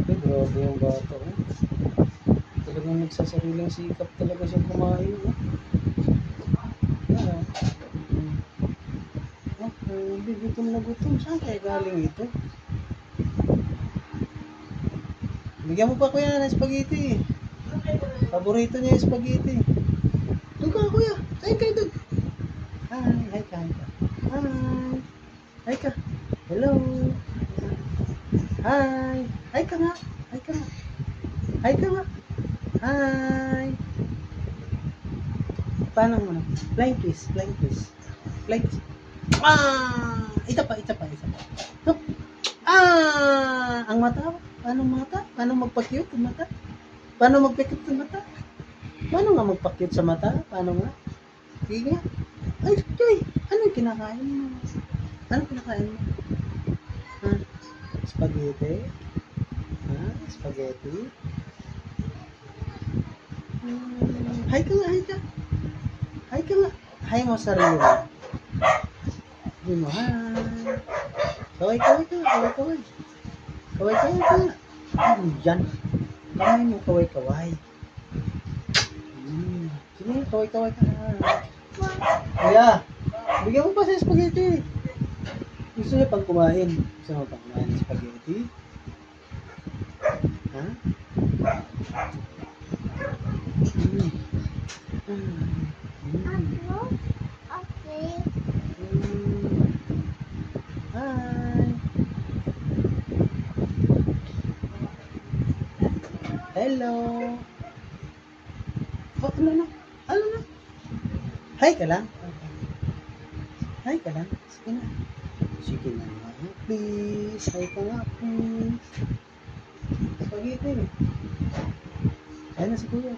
Ay, grabe yung bata. Talagang nagsasariling sikap talaga siya kumain. Gutom na gutom. Saan kaya galing ito? Bigyan mo pa kuya ng spaghetti. Paborito niya yung spaghetti. Doon ka kuya. Kain kayo doon. Hi ka. Hi ka. Hello. Hi. Hi ka nga. Hi. Paano mo? Flying kiss. Ito pa. Hup. Ang mata. Paano magpa-cute ang mata? Paano magpa-cute ang mata? Paano nga magpa-cute sa mata? Paano nga? Sige nga. Ay, Joy, anong kinakain mo? Spaghetti? Spaghetti? Hi ka nga. Hi mo sarili mo. Hi mo, hi. Kaway ka. Kaway ka. Yan. Kamay mo, kaway. Sige, kaway ka. Kuya, bigyan mo pa sa spaghetti. Gusto niya pang kumain. Ng spaghetti? Ha? Okay. Hi. Hello. Ano na? Hi ka lang. Sige na nga, please. Hi ka nga, please. Spaghetti. Ayan na si kuya.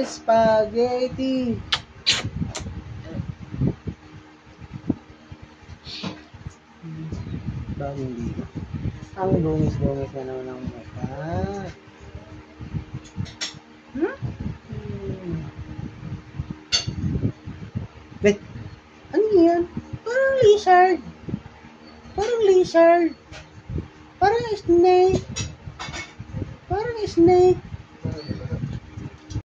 Spaghetti. Bagong dito. Ang bungis-bungis na naman ang mukha. Wait, ano yan? Parang lizard. Parang snake.